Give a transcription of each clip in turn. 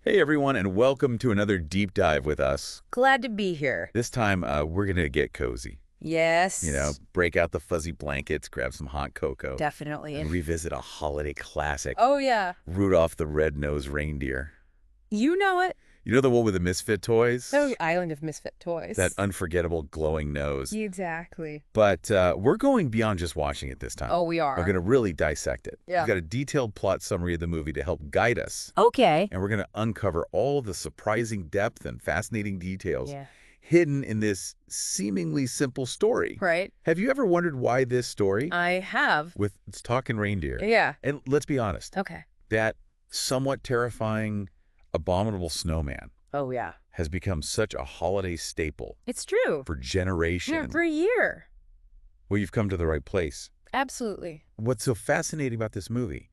Hey everyone, and welcome to another deep dive with us. Glad to be here. This time, we're gonna get cozy. Yes. Break out the fuzzy blankets, grab some hot cocoa, Definitely. and revisit a holiday classic. Oh, yeah. Rudolph the Red-Nosed Reindeer. You know it. You know the one with the Misfit Toys? Oh, Island of Misfit Toys. That unforgettable glowing nose. Exactly. But we're going beyond just watching it this time. Oh, we are. We're gonna really dissect it. Yeah. We've got a detailed plot summary of the movie to help guide us. Okay. And we're gonna uncover all the surprising depth and fascinating details Yeah. hidden in this seemingly simple story. Right. Have you ever wondered why this story I have. with its talking reindeer? Yeah. And let's be honest, Okay. that somewhat terrifying abominable snowman Oh, yeah. has become such a holiday staple It's true. for generations. Yeah, for a year. Well, you've come to the right place. Absolutely. What's so fascinating about this movie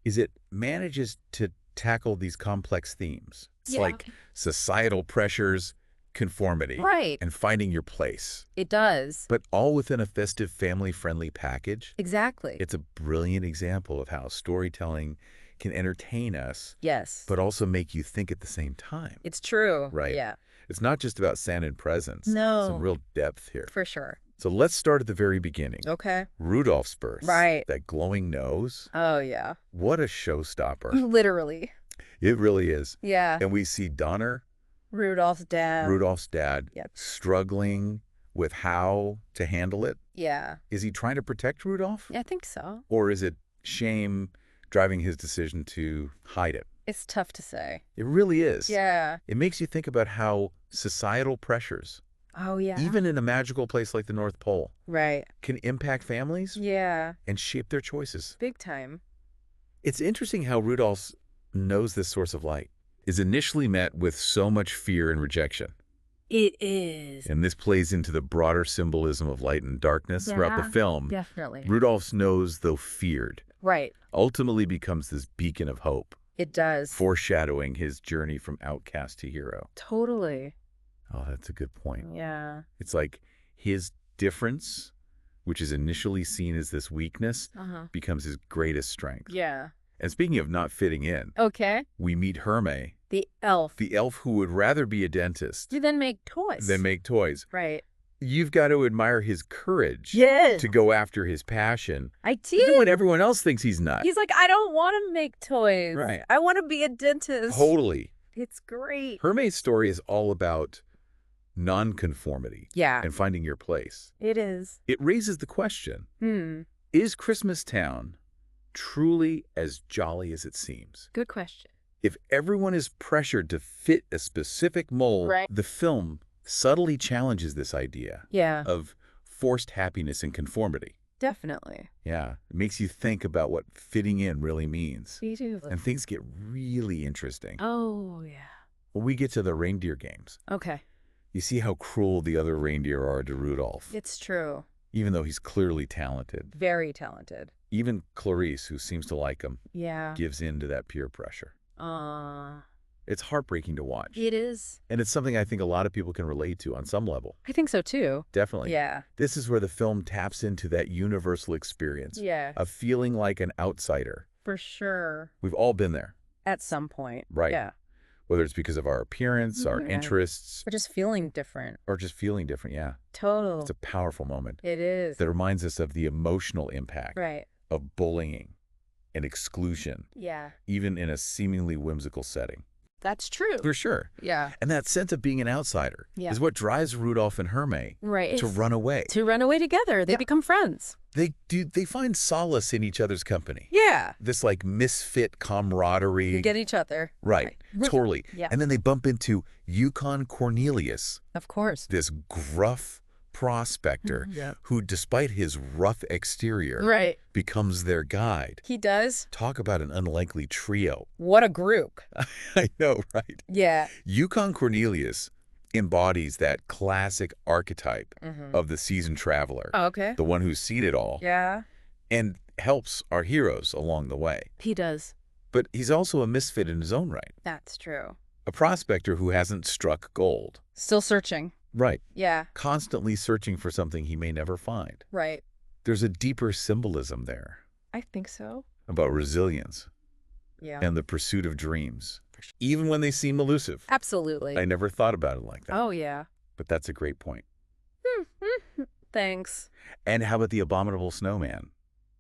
is it manages to tackle these complex themes. It's Yeah. like societal pressures, conformity, Right. and finding your place. It does. But all within a festive, family-friendly package. Exactly. It's a brilliant example of how storytelling can entertain us, Yes. but also make you think at the same time. It's true. Right. Yeah. It's not just about Santa and presents. No. Some real depth here. For sure. So let's start at the very beginning. Okay. Rudolph's birth. Right. That glowing nose. Oh, yeah. What a showstopper. Literally. It really is. Yeah. And we see Donner, Rudolph's dad. Rudolph's dad, Yep. struggling with how to handle it. Yeah. Is he trying to protect Rudolph? Yeah, I think so. Or is it shame driving his decision to hide it? It's tough to say. It really is. Yeah. It makes you think about how societal pressures, Oh, yeah. even in a magical place like the North Pole, Right. can impact families Yeah. and shape their choices. Big time. It's interesting how Rudolph knows this source of light is initially met with so much fear and rejection. It is. And this plays into the broader symbolism of light and darkness throughout the Yeah, film. Definitely. Rudolph's nose, though feared, Right. ultimately becomes this beacon of hope, It does. foreshadowing his journey from outcast to hero. Totally. Oh, that's a good point. Yeah. It's like his difference, which is initially seen as this weakness, Uh-huh. becomes his greatest strength. Yeah. And speaking of not fitting in, Okay. we meet Hermey, The elf. the elf who would rather be a dentist You then make toys. than make toys. Right. You've got to admire his courage Yes. to go after his passion, I even did. when everyone else thinks he's nuts. He's like, I don't want to make toys. Right. I want to be a dentist. Totally. It's great. Hermey's story is all about nonconformity Yeah. and finding your place. It is. It raises the question, Hmm. is Christmas Town truly as jolly as it seems? Good question. If everyone is pressured to fit a specific mold, Right. the film subtly challenges this idea Yeah. of forced happiness and conformity. Definitely. Yeah, it makes you think about what fitting in really means. Me too. And things get really interesting. Oh, yeah. When we get to the reindeer games, Okay. you see how cruel the other reindeer are to Rudolph, It's true. even though he's clearly talented. Very talented. Even Clarice, who seems to like him, Yeah. gives in to that peer pressure. It's heartbreaking to watch. It is. And it's something I think a lot of people can relate to on some level. I think so too. Definitely. Yeah. This is where the film taps into that universal experience Yeah. of feeling like an outsider. For sure. We've all been there, At some point. Right. Yeah. whether it's because of our appearance, our Yeah. interests, We're just feeling different. or just feeling different. Yeah. Total. It's a powerful moment It is. that reminds us of the emotional impact Right. of bullying and exclusion, Yeah. even in a seemingly whimsical setting. That's true. For sure. Yeah. And that sense of being an outsider Yeah. is what drives Rudolph and Hermey Right. to run away. To run away together. They Yeah. become friends. They find solace in each other's company. Yeah. This like misfit camaraderie. You get each other. Right. Totally. Yeah. And then they bump into Yukon Cornelius, Of course. this gruff prospector Yeah. who, despite his rough exterior, Right. becomes their guide. He does. Talk about an unlikely trio. What a group. I know, right? Yeah. Yukon Cornelius embodies that classic archetype of the seasoned traveler, Oh, okay. the one who's seen it all, Yeah. and helps our heroes along the way. He does. But he's also a misfit in his own right, That's true. a prospector who hasn't struck gold. Still searching. Right. Yeah. Constantly searching for something he may never find. Right. There's a deeper symbolism there I think so. about resilience Yeah. and the pursuit of dreams. For interaction. Even when they seem elusive. Absolutely. I never thought about it like that. Oh, yeah. But that's a great point. Thanks. And how about the Abominable Snowman?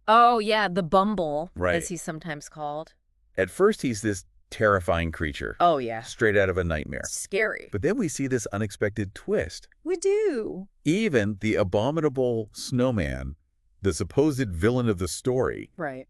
Oh, yeah, the Bumble, Right. as he's sometimes called. At first, he's this terrifying creature. Oh, yeah. Straight out of a nightmare. Scary. But then we see this unexpected twist. We do. Even the Abominable Snowman, the supposed villain of the story, Right.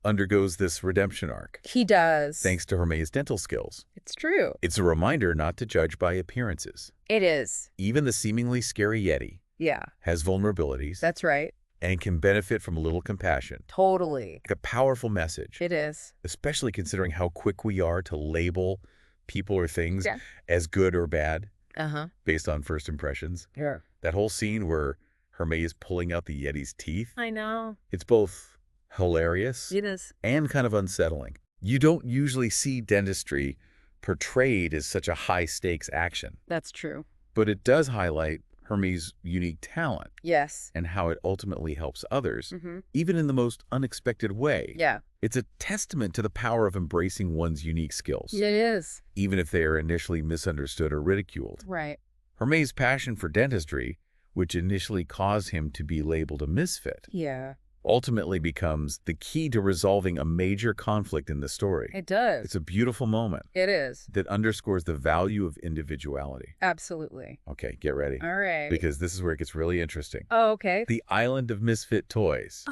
undergoes this redemption arc. He does. Thanks to Hermey's dental skills. It's true. It's a reminder not to judge by appearances. It is. Even the seemingly scary Yeti Yeah. has vulnerabilities That's right. and can benefit from a little compassion. Totally. A powerful message, It is. especially considering how quick we are to label people or things Yeah. as good or bad Uh-huh. based on first impressions. Yeah. That whole scene where Hermey is pulling out the Yeti's teeth, I know. it's both hilarious It is. and kind of unsettling. You don't usually see dentistry portrayed as such a high-stakes action, That's true. but it does highlight Hermey's unique talent Yes. and how it ultimately helps others, Mm-hmm. even in the most unexpected way. Yeah. It's a testament to the power of embracing one's unique skills, It is. even if they are initially misunderstood or ridiculed. Right. Hermey's passion for dentistry, which initially caused him to be labeled a misfit, Yeah. ultimately becomes the key to resolving a major conflict in the story. It does. It's a beautiful moment It is. that underscores the value of individuality. Absolutely. Okay, get ready, All right. because this is where it gets really interesting. Oh, okay. The Island of Misfit Toys.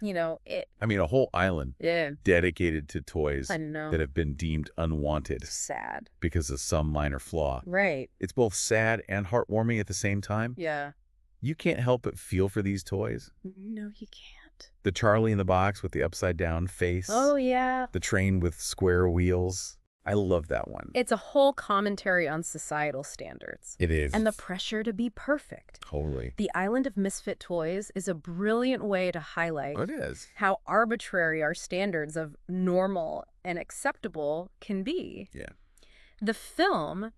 You know, it. I mean, a whole island Yeah. dedicated to toys I know. that have been deemed unwanted Sad. because of some minor flaw. Right. It's both sad and heartwarming at the same time. Yeah. You can't help but feel for these toys. No, you can't. The Charlie in the box with the upside-down face. Oh, yeah. The train with square wheels. I love that one. It's a whole commentary on societal standards It is. and the pressure to be perfect. Totally. The Island of Misfit Toys is a brilliant way to highlight It is. how arbitrary our standards of normal and acceptable can be. Yeah. The film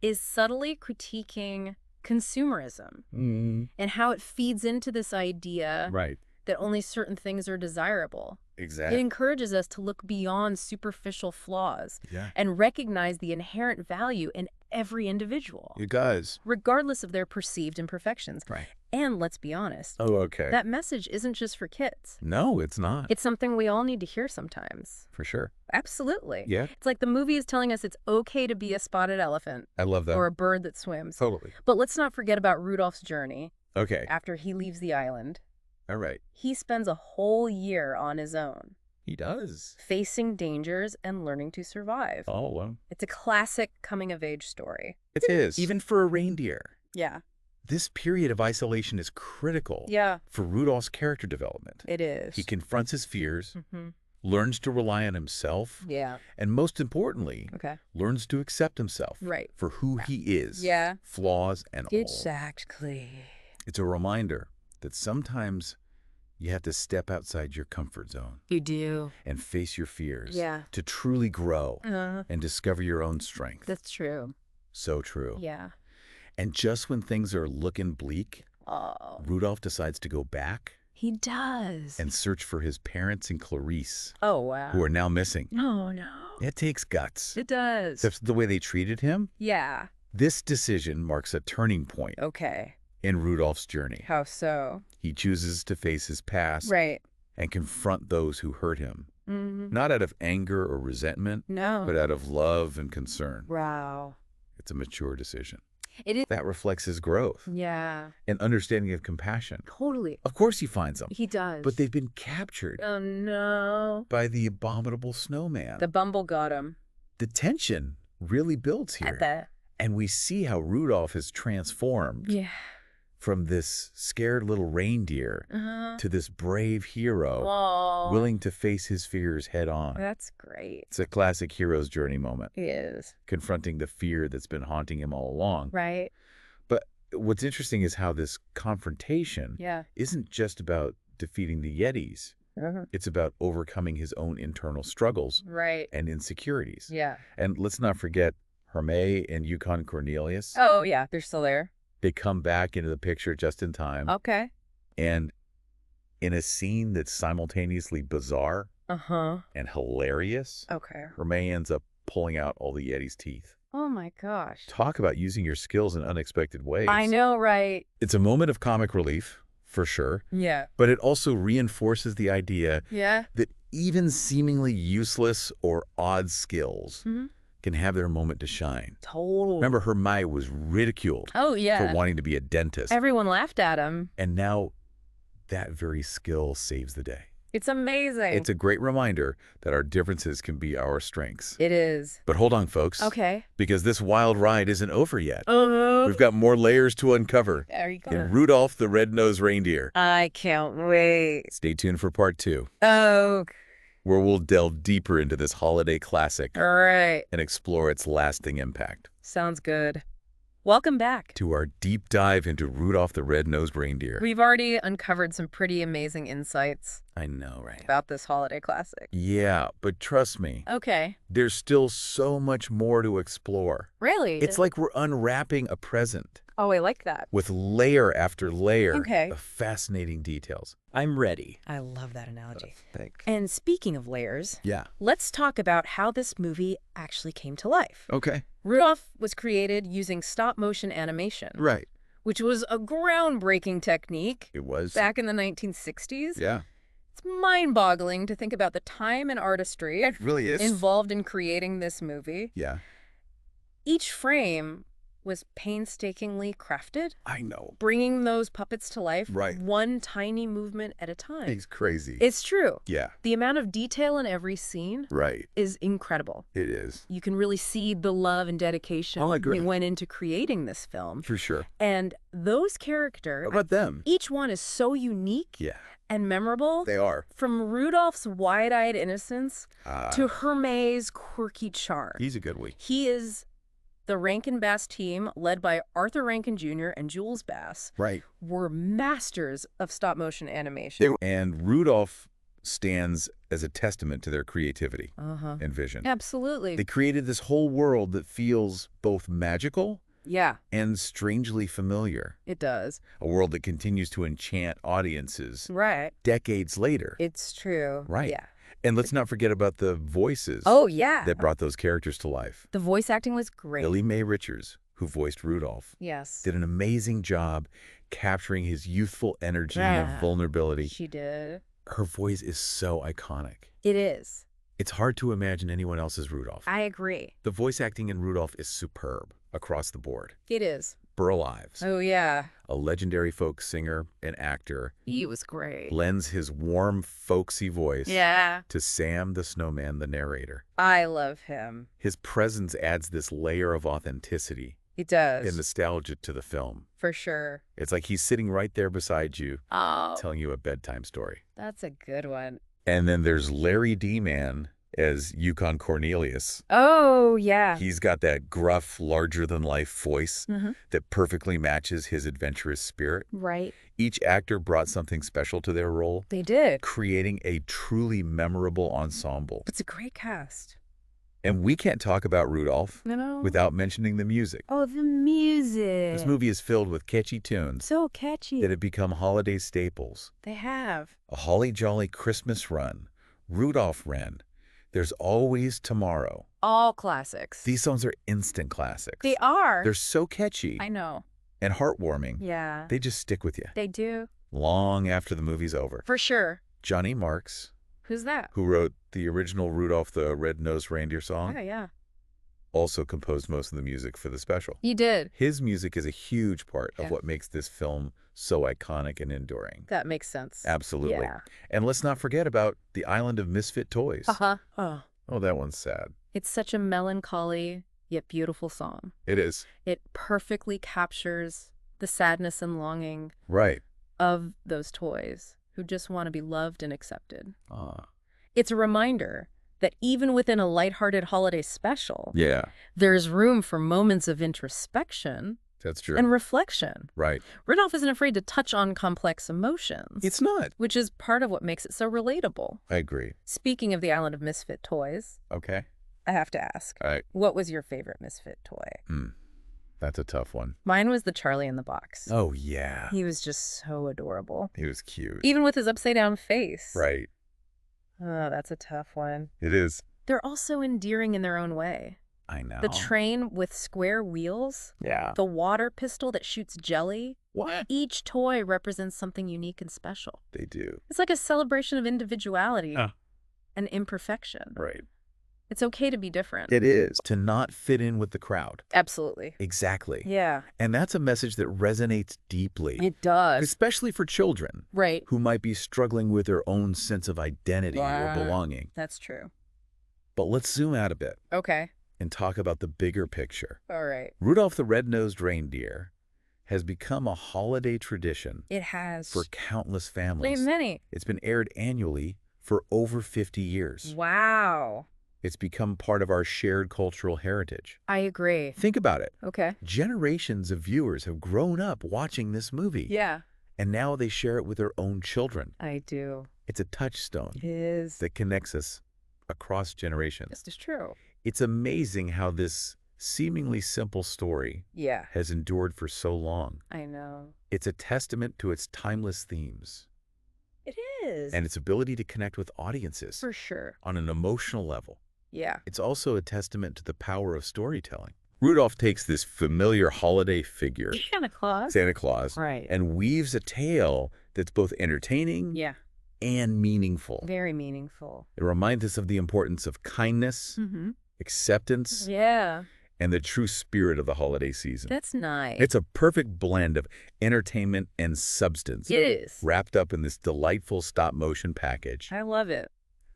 is subtly critiquing consumerism and how it feeds into this idea Right. that only certain things are desirable. It Exactly. encourages us to look beyond superficial flaws Yeah. and recognize the inherent value in every individual, It does. regardless of their perceived imperfections. Right. And let's be honest, Oh, okay. that message isn't just for kids. No, it's not. It's something we all need to hear sometimes. For sure. Absolutely. Yeah. It's like the movie is telling us it's okay to be a spotted elephant I love that. or a bird that swims. Totally. But let's not forget about Rudolph's journey Okay. after he leaves the island. All right. He spends a whole year on his own, He does. facing dangers and learning to survive. All alone. It's a classic coming-of-age story. It is. Even for a reindeer. Yeah. This period of isolation is critical Yeah, for Rudolph's character development. it is. He confronts his fears, Mm-hmm. learns to rely on himself, Yeah. and most importantly, Okay. learns to accept himself Right. for who he is. Yeah. Flaws and all. Exactly. It's a reminder that sometimes you have to step outside your comfort zone You do. and face your fears Yeah. to truly grow and discover your own strength. That's true. So true. Yeah. And just when things are looking bleak, Oh, Rudolph decides to go back he does. and search for his parents and Clarice, Oh, wow. who are now missing. Oh, no. It takes guts. It does. Except the way they treated him. Yeah. This decision marks a turning point Okay. in Rudolph's journey. How so? He chooses to face his past Right. and confront those who hurt him, Mm-hmm. not out of anger or resentment, No. but out of love and concern. Wow. It's a mature decision. It is. That reflects his growth Yeah. and understanding of compassion. Totally. Of course he finds them, He does. but they've been captured Oh, no. by the abominable snowman. The Bumble got him. The tension really builds I here. bet. And we see how Rudolph is transformed Yeah. from this scared little reindeer Uh-huh. to this brave hero, Oh. willing to face his fears head on. That's great. It's a classic hero's journey moment, It is. confronting the fear that's been haunting him all along. Right. But what's interesting is how this confrontation Yeah. isn't just about defeating the Yetis. Uh-huh. It's about overcoming his own internal struggles Right. and insecurities. Yeah. And let's not forget Hermey and Yukon Cornelius. Oh, yeah. They're still there. They come back into the picture just in time. Okay. And in a scene that's simultaneously bizarre Uh-huh. and hilarious. Okay. Hermey ends up pulling out all the Yeti's teeth. Oh my gosh. Talk about using your skills in unexpected ways. I know, right? It's a moment of comic relief, for sure, Yeah. but it also reinforces the idea Yeah. that even seemingly useless or odd skills can have their moment to shine. Totally. Remember, Hermey was ridiculed Oh, yeah. for wanting to be a dentist. Everyone laughed at him. And now that very skill saves the day. It's amazing. It's a great reminder that our differences can be our strengths. It is. But hold on, folks. Okay. Because this wild ride isn't over yet. Uh-huh. We've got more layers to uncover There you go. in Rudolph the Red-Nosed Reindeer. I can't wait. Stay tuned for part 2, Oh, where we'll delve deeper into this holiday classic all right. and explore its lasting impact. Sounds good. Welcome back. To our deep dive into Rudolph the Red-Nosed Reindeer. We've already uncovered some pretty amazing insights I know, right? about this holiday classic. Yeah, but trust me, Okay. there's still so much more to explore. Really? It's like we're unwrapping a present Oh, I like that. with layer after layer Okay. of fascinating details. I'm ready. I love that analogy. Thanks. And speaking of layers, Yeah. let's talk about how this movie actually came to life. Okay. Rudolph was created using stop-motion animation, Right. which was a groundbreaking technique It was. back in the 1960s. Yeah. It's mind-boggling to think about the time and artistry It really is. involved in creating this movie. Yeah. Each frame was painstakingly crafted, I know. bringing those puppets to life Right. one tiny movement at a time. He's crazy. It's true. Yeah. The amount of detail in every scene Right. is incredible. It is. You can really see the love and dedication I'll agree. that went into creating this film. For sure. And those characters, How about them? each one is so unique Yeah. and memorable. They are. From Rudolph's wide-eyed innocence Ah. to Hermey's quirky charm. He's a good one. He is the Rankin Bass team, led by Arthur Rankin Jr. and Jules Bass, Right. were masters of stop-motion animation. And Rudolph stands as a testament to their creativity Uh-huh. and vision. Absolutely. They created this whole world that feels both magical Yeah, and strangely familiar. it does. A world that continues to enchant audiences Right. decades later. It's true. Right. Yeah. And let's not forget about the voices Oh, yeah. that brought those characters to life. The voice acting was great. Lily Mae Richards, who voiced Rudolph, Yes. did an amazing job capturing his youthful energy Yeah. and vulnerability. She did. Her voice is so iconic. It is. It's hard to imagine anyone else as Rudolph. I agree. The voice acting in Rudolph is superb across the board. It is. Burl Ives, Oh, yeah. a legendary folk singer and actor, He was great. lends his warm, folksy voice Yeah. to Sam the Snowman, the narrator. I love him. His presence adds this layer of authenticity He does. and nostalgia to the film. For sure. It's like he's sitting right there beside you, Oh, telling you a bedtime story. that's a good one. And then there's Larry D. Man as Yukon Cornelius. Oh, yeah. He's got that gruff, larger-than-life voice Mhm. that perfectly matches his adventurous spirit. Right. Each actor brought something special to their role, They did. creating a truly memorable ensemble. It's a great cast. And we can't talk about Rudolph No. without mentioning the music. Oh, the music. This movie is filled with catchy tunes So catchy. that have become holiday staples. They have. A Holly Jolly Christmas Run, Rudolph Wren, There's Always Tomorrow. All classics. These songs are instant classics. They are. They're so catchy I know. and heartwarming. Yeah. They just stick with you They do. long after the movie's over. For sure. Johnny Marks, Who's that? who wrote the original Rudolph the Red-Nosed Reindeer song, Oh, yeah. also composed most of the music for the special. He did. His music is a huge part of Yeah. what makes this film so iconic and enduring. That makes sense. Absolutely. Yeah. And let's not forget about the Island of Misfit Toys. Uh-huh. Oh. Oh, that one's sad. It's such a melancholy yet beautiful song. It is. It perfectly captures the sadness and longing Right. of those toys who just want to be loved and accepted. Ah. It's a reminder that even within a lighthearted holiday special, Yeah, there's room for moments of introspection that's true. and reflection. Right. Rudolph isn't afraid to touch on complex emotions, It's not. which is part of what makes it so relatable. I agree. Speaking of the Island of Misfit Toys, Okay. I have to ask, All right. what was your favorite Misfit toy? That's a tough one. Mine was the Charlie in the Box. Oh, yeah. He was just so adorable. He was cute. Even with his upside-down face. Right. Oh, that's a tough one. It is. They're also endearing in their own way. I know. The train with square wheels, Yeah. the water pistol that shoots jelly. What? Each toy represents something unique and special. They do. It's like a celebration of individuality Huh. and imperfection. Right. It's okay to be different. It is. To not fit in with the crowd. Absolutely. Exactly. Yeah. And that's a message that resonates deeply. It does. Especially for children. Right. Who might be struggling with their own sense of identity or belonging. That's true. But let's zoom out a bit Okay. and talk about the bigger picture. All right. Rudolph the Red-Nosed Reindeer has become a holiday tradition It has. for countless families. Many. It's been aired annually for over 50 years. Wow. It's become part of our shared cultural heritage. I agree. Think about it. Okay. Generations of viewers have grown up watching this movie. Yeah. And now they share it with their own children. I do. It's a touchstone It is. that connects us across generations. This is true. It's amazing how this seemingly simple story Yeah. has endured for so long. I know. It's a testament to its timeless themes It is. and its ability to connect with audiences for sure. on an emotional level. Yeah. It's also a testament to the power of storytelling. Rudolph takes this familiar holiday figure, Santa Claus. Santa Claus, Right. and weaves a tale that's both entertaining Yeah. and meaningful. Very meaningful. It reminds us of the importance of kindness, Mm-hmm. acceptance, Yeah. and the true spirit of the holiday season. That's nice. It's a perfect blend of entertainment and substance, It is. wrapped up in this delightful stop-motion package. I love it.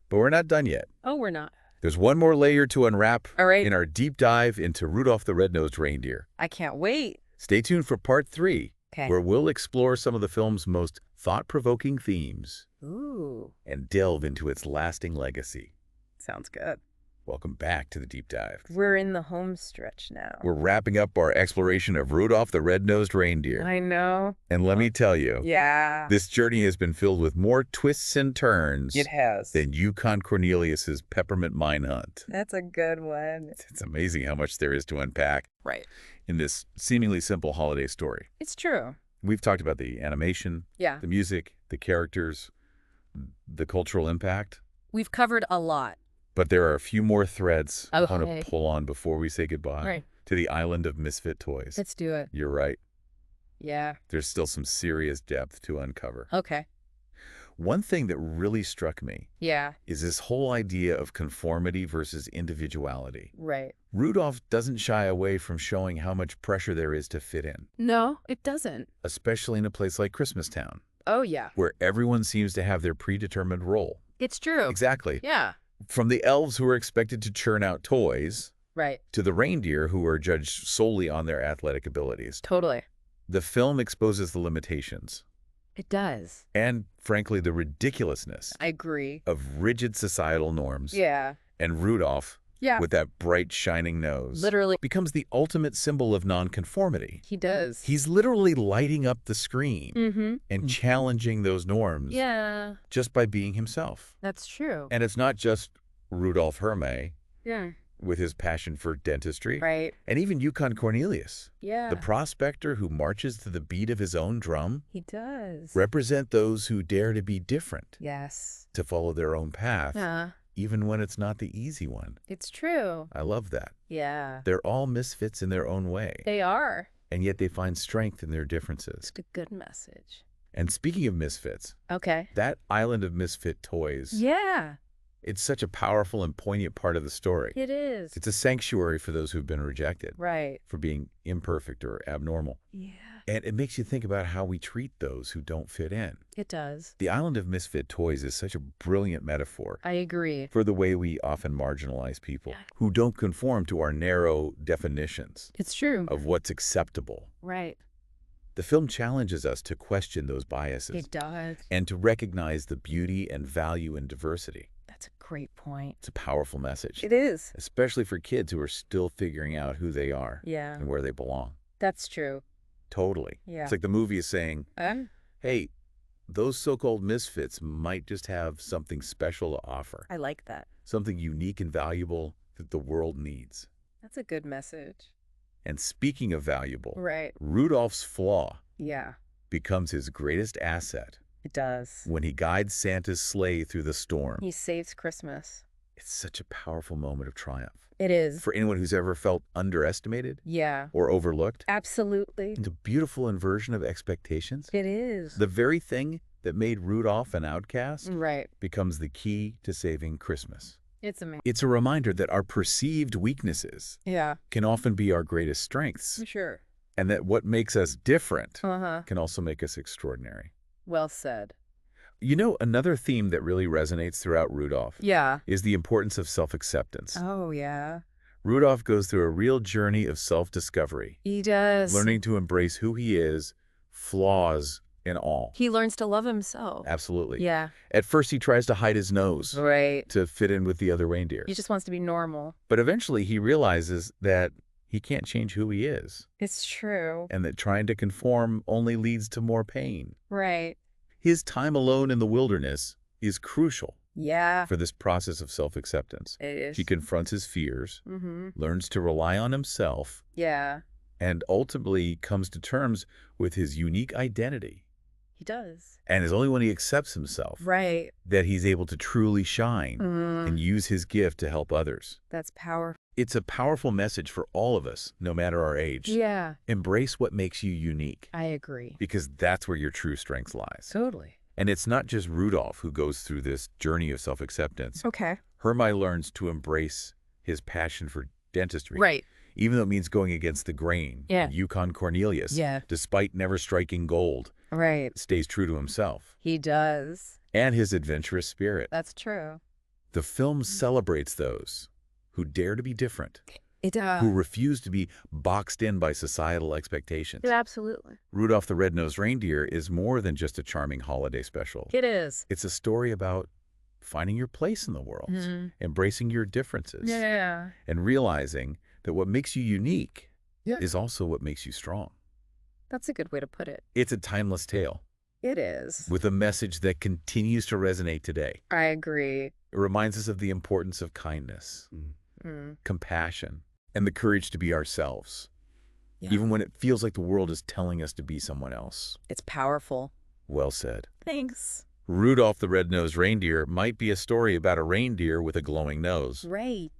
But we're not done yet. Oh, we're not. There's one more layer to unwrap All right. in our deep dive into Rudolph the Red-Nosed Reindeer. I can't wait. Stay tuned for part 3, Okay. where we'll explore some of the film's most thought-provoking themes Ooh. and delve into its lasting legacy. Sounds good. Welcome back to the deep dive. We're in the home stretch now. We're wrapping up our exploration of Rudolph the Red-Nosed Reindeer. I know. And let me tell you, Yeah. this journey has been filled with more twists and turns It has. than Yukon Cornelius's peppermint mine hunt. That's a good one. It's amazing how much there is to unpack Right. in this seemingly simple holiday story. It's true. We've talked about the animation, Yeah. the music, the characters, the cultural impact, We've covered a lot. but there are a few more threads I want Okay. to pull on before we say goodbye Right. to the Island of Misfit Toys. Let's do it. You're right. Yeah. There's still some serious depth to uncover. Okay. One thing that really struck me Yeah. is this whole idea of conformity versus individuality. Right. Rudolph doesn't shy away from showing how much pressure there is to fit in, No, it doesn't. especially in a place like Christmastown, Oh, yeah. where everyone seems to have their predetermined role. It's true. Exactly. Yeah. From the elves who are expected to churn out toys Right. to the reindeer who are judged solely on their athletic abilities. Totally. The film exposes the limitations It does. and, frankly, the ridiculousness I agree. of rigid societal norms. Yeah. And Rudolph, Yeah. with that bright, shining nose, Literally. becomes the ultimate symbol of nonconformity. He does. He's literally lighting up the screen Mm-hmm. and challenging those norms Yeah. just by being himself. That's true. And it's not just Rudolph Hermey Yeah. with his passion for dentistry, Right. and even Yukon Cornelius, Yeah. the prospector who marches to the beat of his own drum, He does. represent those who dare to be different, Yes. to follow their own path, Yeah. even when it's not the easy one. It's true. I love that. Yeah. They're all misfits in their own way, They are. and yet they find strength in their differences. It's a good message. And speaking of misfits, Okay. that Island of Misfit Toys, Yeah. it's such a powerful and poignant part of the story. It is. It's a sanctuary for those who've been rejected, Right. for being imperfect or abnormal. Yeah. And it makes you think about how we treat those who don't fit in. It does. The Island of Misfit Toys is such a brilliant metaphor I agree. for the way we often marginalize people who don't conform to our narrow definitions It's true. of what's acceptable. Right. The film challenges us to question those biases It does. and to recognize the beauty and value in diversity. That's a great point. It's a powerful message, It is. especially for kids who are still figuring out who they are Yeah. and where they belong. That's true. Totally. Yeah. It's like the movie is saying, hey, those so-called misfits might just have something special to offer, I like that. something unique and valuable that the world needs. That's a good message. And speaking of valuable, Right. Rudolph's flaw Yeah. becomes his greatest asset It does. when he guides Santa's sleigh through the storm. He saves Christmas. It's such a powerful moment of triumph. It is. For anyone who's ever felt underestimated Yeah. or overlooked, Absolutely. it's a beautiful inversion of expectations. It is. The very thing that made Rudolph an outcast Right. becomes the key to saving Christmas. It's amazing. It's a reminder that our perceived weaknesses Yeah. can often be our greatest strengths, Sure. and that what makes us different Uh-huh. can also make us extraordinary. Well said. You know, another theme that really resonates throughout Rudolph Yeah. is the importance of self-acceptance. Oh, yeah. Rudolph goes through a real journey of self-discovery, He does. learning to embrace who he is, flaws and all. He learns to love himself. Absolutely. Yeah. At first, he tries to hide his nose Right. to fit in with the other reindeer. He just wants to be normal. But eventually, he realizes that he can't change who he is, It's true. and that trying to conform only leads to more pain. Right. His time alone in the wilderness is crucial Yeah. for this process of self-acceptance. It is. He confronts his fears, Mm-hmm. learns to rely on himself, Yeah. and ultimately comes to terms with his unique identity. He does. And it's only when he accepts himself Right. that he's able to truly shine and use his gift to help others. That's powerful. It's a powerful message for all of us, no matter our age. Yeah. Embrace what makes you unique, I agree. because that's where your true strength lies. Totally. And it's not just Rudolph who goes through this journey of self-acceptance. Okay. Hermey learns to embrace his passion for dentistry. Right. Even though it means going against the grain. Yeah. Yukon Cornelius, Yeah. despite never striking gold, Right. stays true to himself He does. and his adventurous spirit. That's true. The film celebrates those who dare to be different, It does. who refuse to be boxed in by societal expectations. Absolutely. Rudolph the Red-Nosed Reindeer is more than just a charming holiday special. It is. It's a story about finding your place in the world, embracing your differences, Yeah. and realizing that what makes you unique Yeah. is also what makes you strong. That's a good way to put it. It's a timeless tale It is. with a message that continues to resonate today. I agree. It reminds us of the importance of kindness, compassion, and the courage to be ourselves, Yeah. even when it feels like the world is telling us to be someone else. It's powerful. Well said. Thanks. Rudolph the Red-Nosed Reindeer might be a story about a reindeer with a glowing nose, Right.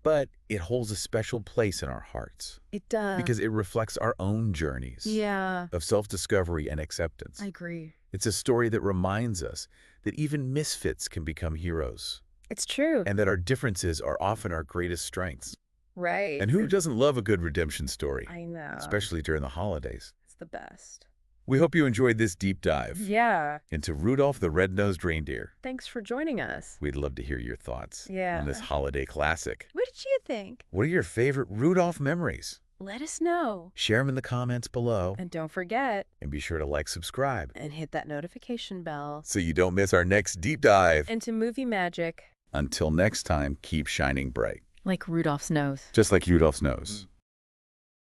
but it holds a special place in our hearts It does. because it reflects our own journeys Yeah. of self-discovery and acceptance. I agree. It's a story that reminds us that even misfits can become heroes, It's true. and that our differences are often our greatest strengths. Right. And who doesn't love a good redemption story, I know. especially during the holidays? It's the best. We hope you enjoyed this deep dive Yeah. into Rudolph the Red-Nosed Reindeer. Thanks for joining us. We'd love to hear your thoughts Yeah. on this holiday classic. What did you think? What are your favorite Rudolph memories? Let us know. Share them in the comments below, And don't forget, and be sure to like, subscribe, and hit that notification bell. so you don't miss our next deep dive. Into movie magic. Until next time, keep shining bright, Like Rudolph's nose. just like Rudolph's nose.